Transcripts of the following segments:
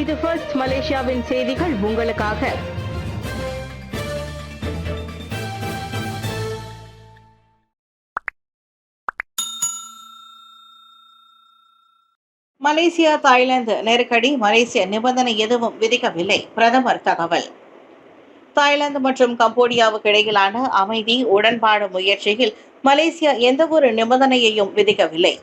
இது ஃபர்ஸ்ட் மலேசியாவின் செய்திகள் உங்களுக்காக. மலேசியா தாய்லாந்து நெருக்கடி, மலேசிய நிபந்தனை எதுவும் விதிக்கவில்லை, பிரதமர் தகவல். தாய்லாந்து மற்றும் கம்போடியாவுக்கு இடையிலான அமைதி உடன்பாடு முயற்சியில் மலேசியா எந்தவொரு நிபந்தனையையும் விதிக்கவில்லை.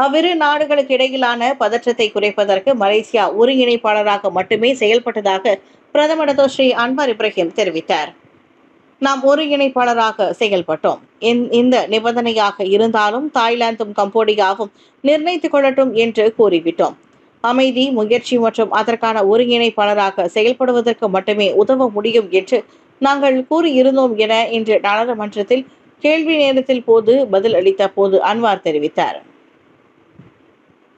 அவ்விரு நாடுகளுக்கு இடையிலான பதற்றத்தை குறைப்பதற்கு மலேசியா ஒருங்கிணைப்பாளராக மட்டுமே செயல்பட்டதாக பிரதமர் ஸ்ரீ அன்வார் இப்ராஹிம் தெரிவித்தார். நாம் ஒருங்கிணைப்பாளராக செயல்பட்டோம். இந்த நிபந்தனையாக இருந்தாலும் தாய்லாந்தும் கம்போடியாவும் நிர்ணயித்துக் கொள்ளட்டும் என்று கூறிவிட்டோம். அமைதி முயற்சி மற்றும் அதற்கான ஒருங்கிணைப்பாளராக செயல்படுவதற்கு மட்டுமே உதவ முடியும் என்று நாங்கள் கூறியிருந்தோம் என இன்று நாடாளுமன்றத்தில் கேள்வி நேரத்தில் போது பதில் அளித்த போது அன்வார் தெரிவித்தார்.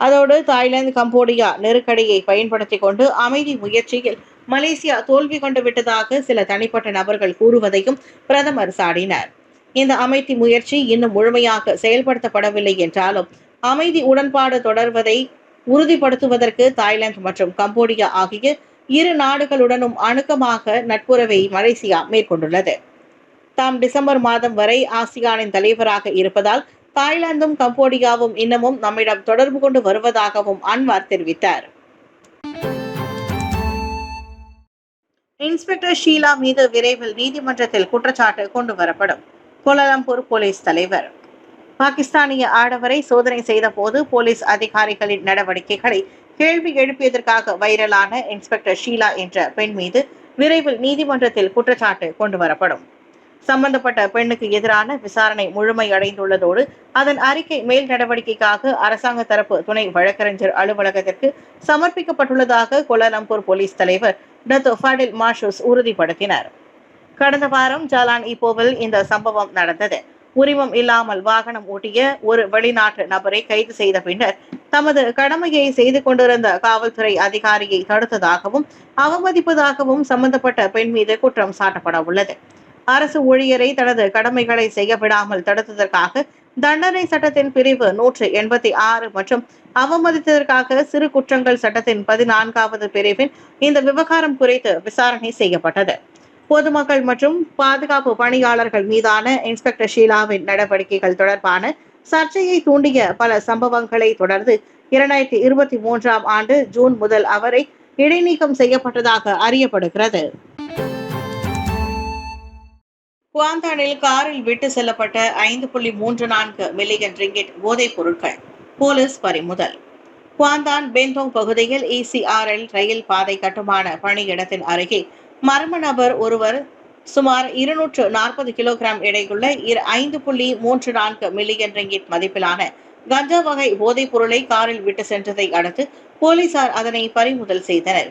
அதோடு தாய்லாந்து கம்போடியா நெருக்கடியை பயன்படுத்திக் கொண்டு அமைதி முயற்சியில் மலேசியா தோல்வி கண்டு விட்டதாக சில தனிப்பட்ட நபர்கள் கூறுவதையும் பிரதமர் சாடினார். இந்த அமைதி முயற்சி இன்னும் முழுமையாக செயல்படுத்தப்படவில்லை என்றாலும் அமைதி உடன்பாடு தொடர்வதை உறுதிப்படுத்துவதற்கு தாய்லாந்து மற்றும் கம்போடியா ஆகிய இரு நாடுகளுடனும் அணுக்கமாக நட்புறவை மலேசியா மேற்கொண்டுள்ளது. தாம் டிசம்பர் மாதம் வரை ஆசியானின் தலைவராக இருப்பதால் தாய்லாந்தும் கம்போடியாவும் இன்னமும் நம்மிடம் தொடர்பு கொண்டு வருவதாகவும் அன்வார் தெரிவித்தார். இன்ஸ்பெக்டர் ஷீலா மீது விரைவில் நீதிமன்றத்தில் குற்றச்சாட்டு கொண்டு வரப்படும், கோலாலம்பூர் போலீஸ் தலைவர். பாகிஸ்தானிய ஆடவரை சோதனை செய்த போது போலீஸ் அதிகாரிகளின் நடவடிக்கைகளை கேள்வி எழுப்பியதற்காக வைரலான இன்ஸ்பெக்டர் ஷீலா என்ற பெண் மீது விரைவில் நீதிமன்றத்தில் குற்றச்சாட்டு கொண்டு வரப்படும். சம்பந்தப்பட்ட பெண்ணுக்கு எதிரான விசாரணை முழுமையடைந்துள்ளதோடு அதன் அறிக்கை மேல் நடவடிக்கைக்காக அரசாங்க தரப்பு துணை வழக்கறிஞர் அலுவலகத்திற்கு சமர்ப்பிக்கப்பட்டுள்ளதாக கோலாலம்பூர் போலீஸ் தலைவர் டத்தோ ஃபடில் மாஷூஸ் உறுதிப்படுத்தினார். கடந்த வாரம் ஜாலான் இப்போவில் இந்த சம்பவம் நடந்தது. உரிமம் இல்லாமல் வாகனம் ஓட்டிய ஒரு வெளிநாட்டு நபரை கைது செய்த பின்னர் தமது கடமையை செய்து கொண்டிருந்த காவல்துறை அதிகாரியை தடுத்ததாகவும் அவமதிப்பதாகவும் சம்பந்தப்பட்ட பெண் மீது குற்றம் சாட்டப்பட உள்ளது. அரசு ஊழியரை தனது கடமைகளை செய்ய விடாமல் தடுத்ததற்காக தண்டனை சட்டத்தின் பிரிவு 186 மற்றும் அவமதித்ததற்காக சிறு குற்றங்கள் சட்டத்தின் 14வது பிரிவின் இந்த விவகாரம் குறித்து விசாரணை செய்யப்பட்டது. பொதுமக்கள் மற்றும் பாதுகாப்பு பணியாளர்கள் மீதான இன்ஸ்பெக்டர் ஷீலாவின் நடவடிக்கைகள் தொடர்பான சர்ச்சையை தூண்டிய பல சம்பவங்களை தொடர்ந்து 2023ஆம் ஆண்டு ஜூன் முதல் அவரை இடைநீக்கம் செய்யப்பட்டதாக அறியப்படுகிறது. குவாந்தானில் காரில் விட்டு செல்லப்பட்ட 5.34 மில்லியன் ரிங்கிட் போதைப் பொருட்கள் போலீஸ் பறிமுதல். குவாந்தான் பெந்தோங் பகுதியில் ECRL ரயில் பாதை கட்டுமான பணியிடத்தின் அருகே மர்ம நபர் ஒருவர் சுமார் 240 கிலோகிராம் எடையுள்ள 5.34 மில்லியன் ரிங்கிட் மதிப்பிலான கஞ்சா வகை போதைப் பொருளை காரில் விட்டு சென்றதை அடுத்து போலீசார் அதனை பறிமுதல் செய்தனர்.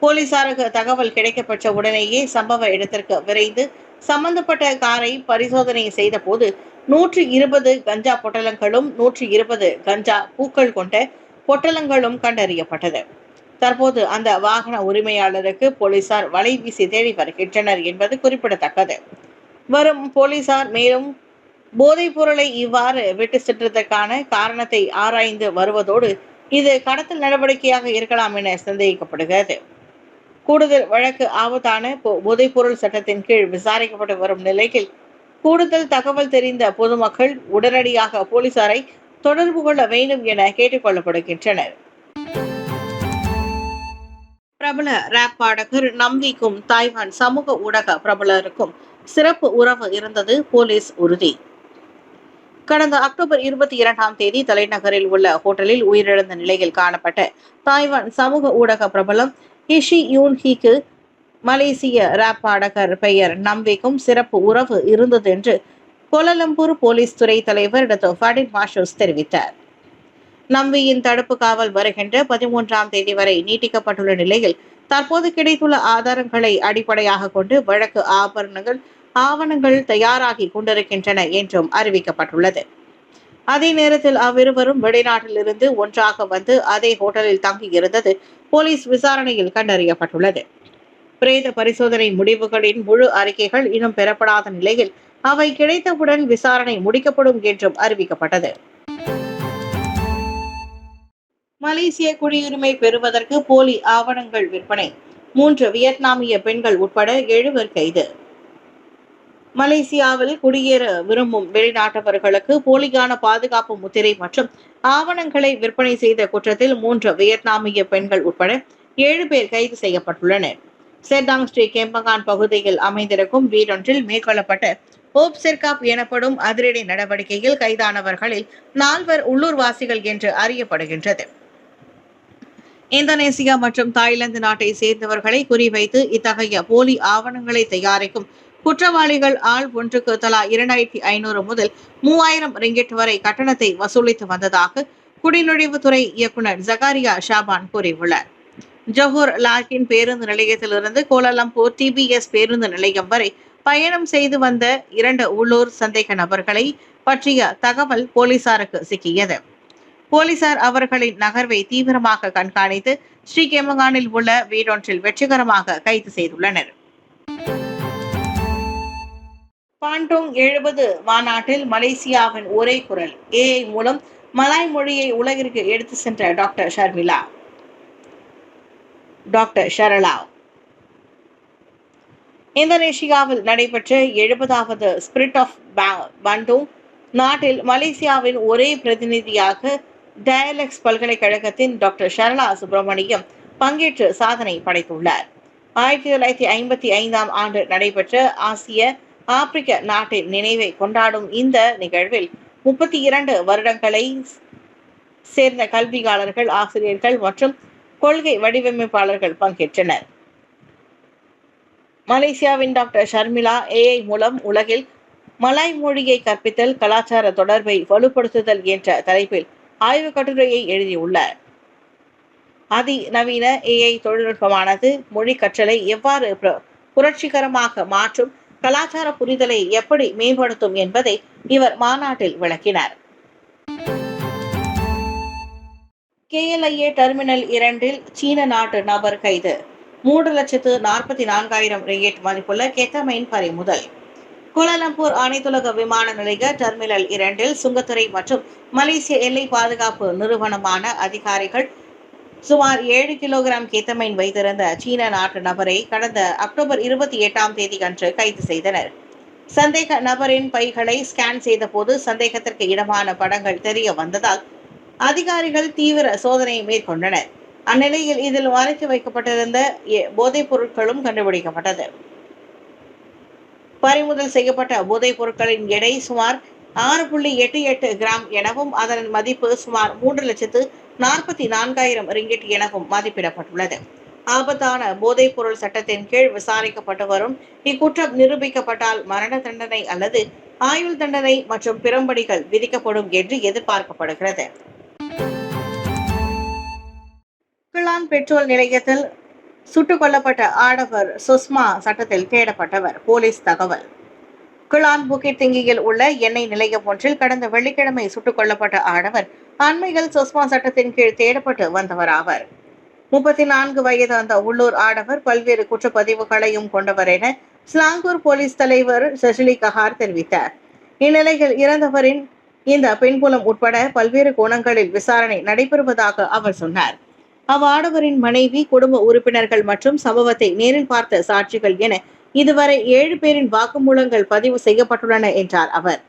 போலீசாருக்கு தகவல் கிடைக்கப்பெற்ற உடனேயே சம்பவ இடத்திற்கு விரைந்து சம்பந்தப்பட்ட காரை பரிசோதனை செய்த போது 120 கஞ்சா பொட்டலங்களும் 120 கஞ்சா பூக்கள் கொண்ட பொட்டலங்களும் கண்டறியப்பட்டது. தற்போது அந்த வாகன உரிமையாளருக்கு போலீசார் வலை வீசி தேடி வருகின்றனர் என்பது குறிப்பிடத்தக்கது. வரும் போலீசார் மேலும் போதைப் பொருளை இவ்வாறு விட்டு சென்றதற்கான காரணத்தை ஆராய்ந்து வருவதோடு இது கடத்தல் நடவடிக்கையாக இருக்கலாம் என சந்தேகிக்கப்படுகிறது. கூடுதல் வழக்கு ஆபத்தான போதைப்பொருள் சட்டத்தின் கீழ் விசாரிக்கப்பட்டு வரும் நிலையில் கூடுதல் தகவல் தெரிந்த பொதுமக்கள் உடனடியாக போலீசாரை தொடர்பு கொள்ள வேண்டும் என கேட்டுக் கொள்ளப்படுகின்றனர். பிரபல ராப் பாடகர் நம்விக்கும் தாய்வான் சமூக ஊடக பிரபலருக்கும் சிறப்பு உறவு இருந்தது போலீஸ் உறுதி. கடந்த அக்டோபர் 22ஆம் தேதி தலைநகரில் உள்ள ஹோட்டலில் உயிரிழந்த நிலையில் காணப்பட்ட தாய்வான் சமூக ஊடக பிரபலம் ஹிஷி யூன்ஹிக்கு மலேசிய ராப் பாடகர் பெயர் நம்விக்கும் சிறப்பு உறவு இருந்தது என்று கோலாலம்பூர் போலீஸ் துறை தலைவர் டத்தோ ஃபடில் மாஷூஸ் தெரிவித்தார். நம்வியின் தடுப்பு காவல் வருகின்ற 13ஆம் தேதி வரை நீட்டிக்கப்பட்டுள்ள நிலையில் தற்போது கிடைத்துள்ள ஆதாரங்களை அடிப்படையாக கொண்டு வழக்கு ஆவணங்கள் தயாராகி கொண்டிருக்கின்றன என்றும் அறிவிக்கப்பட்டுள்ளது. அதே நேரத்தில் அவ்விருவரும் வெளிநாட்டிலிருந்து ஒன்றாக வந்து அதே ஹோட்டலில் தங்கியிருந்தது போலீஸ் விசாரணையில் கண்டறியப்பட்டுள்ளது. பிரேத பரிசோதனை முடிவுகளின் முழு அறிக்கைகள் இன்னும் பெறப்படாத நிலையில் அவை கிடைத்தவுடன் விசாரணை முடிக்கப்படும் என்றும் அறிவிக்கப்பட்டது. மலேசிய குடியுரிமை பெறுவதற்கு போலி ஆவணங்கள் விற்பனை 3 வியட்நாமிய பெண்கள் உட்பட 7 பேர் கைது. மலேசியாவில் குடியேற விரும்பும் வெளிநாட்டவர்களுக்கு போலியான பாதுகாப்பு முத்திரை மற்றும் ஆவணங்களை விற்பனை செய்த குற்றத்தில் 3 வியட்நாமிய பெண்கள் உட்பட 7 பேர் கைது செய்யப்பட்டுள்ளனர். செர்டாங் ஸ்ரீ கெம்பகான் பகுதியில் அமைந்திருக்கும் வீடொன்றில் மேற்கொள்ளப்பட்ட ஓப்செர்காப் எனப்படும் அதிரடி நடவடிக்கையில் கைதானவர்களில் 4 உள்ளூர்வாசிகள் என்று அறியப்படுகின்றது. இந்தோனேசியா மற்றும் தாய்லாந்து நாட்டை சேர்ந்தவர்களை குறிவைத்து இத்தகைய போலி ஆவணங்களை தயாரிக்கும் குற்றவாளிகள் ஆள் ஒன்றுக்கு தலா 2500 முதல் 3000 ரிங்கிட் வரை கட்டணத்தை வசூலித்து வந்ததாக குடிநுழைவுத்துறை இயக்குநர் ஜகாரியா ஷாபான் கூறியுள்ளார். ஜொஹூர் லார்கின் பேருந்து நிலையத்திலிருந்து கோலாலம்பூர் டிபிஎஸ் பேருந்து நிலையம் வரை பயணம் செய்து வந்த 2 உள்ளூர் சந்தேக நபர்களை பற்றிய தகவல் போலீசாருக்கு சிக்கியது. போலீசார் அவர்களின் நகர்வை தீவிரமாக கண்காணித்து ஸ்ரீகெம்பகானில் உள்ள வீடொன்றில் வெற்றிகரமாக கைது செய்துள்ளனர். பாண்டோங் 70 மாநாட்டில் மலேசியாவின் ஒரே குரல் AI மூலம் மலாய் மொழியை உலகிற்கு எடுத்து சென்ற டாக்டர் ஷரலா. இந்தோனேஷியாவில் நடைபெற்ற 70வது ஸ்பிரிட் ஆஃப் பாண்டோங் நாட்டில் மலேசியாவின் ஒரே பிரதிநிதியாக டயலெக்ஸ் பல்கலைக்கழகத்தின் டாக்டர் ஷரலா சுப்பிரமணியம் பங்கேற்று சாதனை படைத்துள்ளார். 1955ஆம் ஆண்டு நடைபெற்ற ஆசிய ஆப்பிரிக்க நாட்டின் நினைவை கொண்டாடும் இந்த நிகழ்வில் 32 வருடங்களை சேர்ந்த கல்வியாளர்கள், ஆசிரியர்கள் மற்றும் கொள்கை வடிவமைப்பாளர்கள் பங்கேற்றனர். மலேசியாவின் டாக்டர் ஷர்மிளா AI மூலம் உலகில் மலாய் மொழியை கற்பித்தல், கலாச்சார தொடர்பை வலுப்படுத்துதல் என்ற தலைப்பில் ஆய்வு கட்டுரையை எழுதியுள்ளார். அதிநவீன AI தொழில்நுட்பமானது மொழி கற்றலை எவ்வாறு புரட்சிகரமாக மாற்றும், கலாச்சார புரிதலை எப்படி மேம்படுத்தும் என்பதை இவர் மாநாட்டில் விளக்கினார். KLIA டெர்மினல் 2இல் சீன நாட்டு நபர் கைது. 3,44,000 ரிங்கிட் மதிப்புள்ள கெத்தமைன் பறிமுதல். கோலாலம்பூர் அனைத்துலக விமான நிலைய டெர்மினல் 2இல் சுங்கத்துறை மற்றும் மலேசிய எல்லை பாதுகாப்பு நிறுவனமான அதிகாரிகள் சுமார் 7 கிலோகிராம் கெத்தமைன் வைத்திருந்த சீன நாட்டு நபரை கடந்த அக்டோபர் 28ஆம் தேதி அன்று கைது செய்தனர். சந்தேக நபரின் பைகளை ஸ்கேன் செய்த போது சந்தேகத்திற்கு இடமான படங்கள் தெரிய வந்ததால் அதிகாரிகள் தீவிர சோதனையை மேற்கொண்டனர். அந்நிலையில் இதில் மறைத்து வைக்கப்பட்டிருந்த போதைப் பொருட்களும் கண்டுபிடிக்கப்பட்டது. பறிமுதல் செய்யப்பட்ட போதைப் பொருட்களின் எடை சுமார் 6.88 கிராம் எனவும் அதன் மதிப்பு சுமார் 3,44,000 ரிங்கிட் எனவும் மதிப்பிடப்பட்டுள்ளது. ஆபத்தான போதைப் பொருள் சட்டத்தின் கீழ் விசாரிக்கப்பட்டு வரும் இக்குற்றம் நிரூபிக்கப்பட்டால் மரண தண்டனை அல்லது ஆயுள் தண்டனை மற்றும் பிறம்படிகள் விதிக்கப்படும் என்று எதிர்பார்க்கப்படுகிறது. கிளான் பெட்ரோல் நிலையத்தில் சுட்டுக் கொல்லப்பட்ட ஆடவர் சுஸ்மா சட்டத்தில் தேடப்பட்டவர். போலீஸ் தகவல். கிளான் புக்கிட் திங்கியில் உள்ள எண்ணெய் நிலையம் ஒன்றில் கடந்த வெள்ளிக்கிழமை சுட்டுக் கொல்லப்பட்ட ஆடவர் அண்மையில் சுஸ்மா சட்டத்தின் கீழ் தேடப்பட்டு வந்தவர் ஆவர். 34 வயது அந்த உள்ளூர் ஆடவர் பல்வேறு குற்றப்பதிவுகளையும் கொண்டவர் என ஸ்லாங்கூர் போலீஸ் தலைவர் சசிலி கஹார் தெரிவித்தார். இந்நிலையில் இறந்தவரின் இந்த பின்புலம் உட்பட பல்வேறு கோணங்களில் விசாரணை நடைபெறுவதாக அவர் சொன்னார். அவ்வாடவரின் மனைவி, குடும்ப உறுப்பினர்கள் மற்றும் சம்பவத்தை நேரில் பார்த்த சாட்சிகள் என இதுவரை 7 பேரின் வாக்குமூலங்கள் பதிவு செய்யப்பட்டுள்ளன என்றார் அவர்.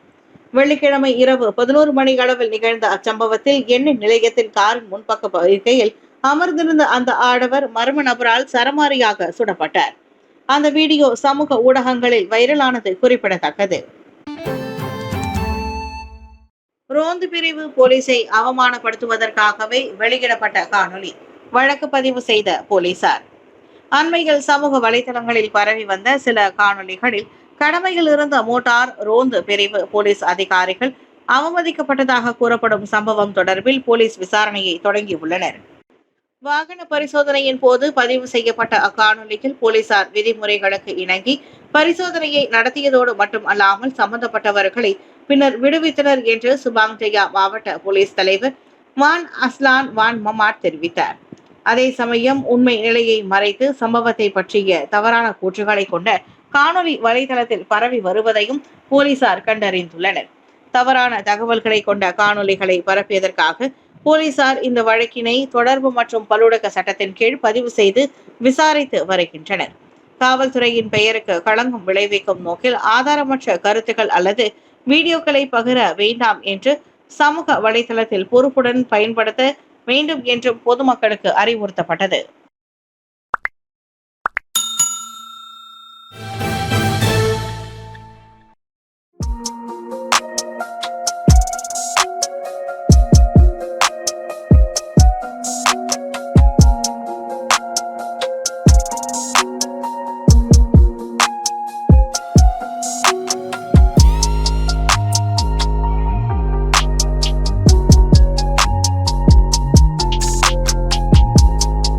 வெள்ளிக்கிழமை இரவு 11 மணி அளவில் நிகழ்ந்த அச்சம்பவத்தில் எண்ணெய் நிலையத்தின் காரின் முன்பக்க இருக்கையில் அமர்ந்திருந்த அந்த ஆடவர் மர்ம நபரால் சரமாரியாக சுடப்பட்டார். அந்த வீடியோ சமூக ஊடகங்களில் வைரலானது குறிப்பிடத்தக்கது. ரோந்து பிரிவு போலீஸை அவமானப்படுத்துவதற்காகவே வெளியிடப்பட்ட காணொலி. வழக்கு பதிவு செய்த போலீசார். அண்மையில் சமூக வலைதளங்களில் பரவி வந்த சில காணொலிகளில் கடமையில் இருந்த மோட்டார் ரோந்து பிரிவு போலீஸ் அதிகாரிகள் அவமதிக்கப்பட்டதாக கூறப்படும் சம்பவம் தொடர்பில் போலீஸ் விசாரணையை தொடங்கியுள்ளனர். வாகன பரிசோதனையின் போது பதிவு செய்யப்பட்ட அக்காணொலியில் போலீசார் விதிமுறைகளுக்கு இணங்கி பரிசோதனையை நடத்தியதோடு மட்டும் அல்லாமல் சம்பந்தப்பட்டவர்களை பின்னர் விடுவித்தனர் என்று சுபாங் ஜயா மாவட்ட போலீஸ் தலைவர் வான் அஸ்லான் வான் மமாட் தெரிவித்தார். அதே சமயம் உண்மை நிலையை மறைத்து சம்பவத்தை பற்றிய தவறான கூற்றுகளை கொண்ட காணொலி வலைதளத்தில் பரவி வருவதையும் போலீசார் கண்டறிந்துள்ளனர். தவறான தகவல்களை கொண்ட காணொலிகளை பரப்பியதற்காக போலீசார் இந்த வழக்கினை தொடர்பு மற்றும் பல்லுடக்க சட்டத்தின் கீழ் பதிவு செய்து விசாரித்து வருகின்றனர். காவல்துறையின் பெயருக்கு களங்கம் விளைவிக்கும் நோக்கில் ஆதாரமற்ற கருத்துக்கள் அல்லது வீடியோக்களை பகிர வேண்டாம் என்று சமூக வலைதளத்தில் பொறுப்புடன் பயன்படுத்த வேண்டும் என்றும் பொதுமக்களுக்கு அறிவுறுத்தப்பட்டது.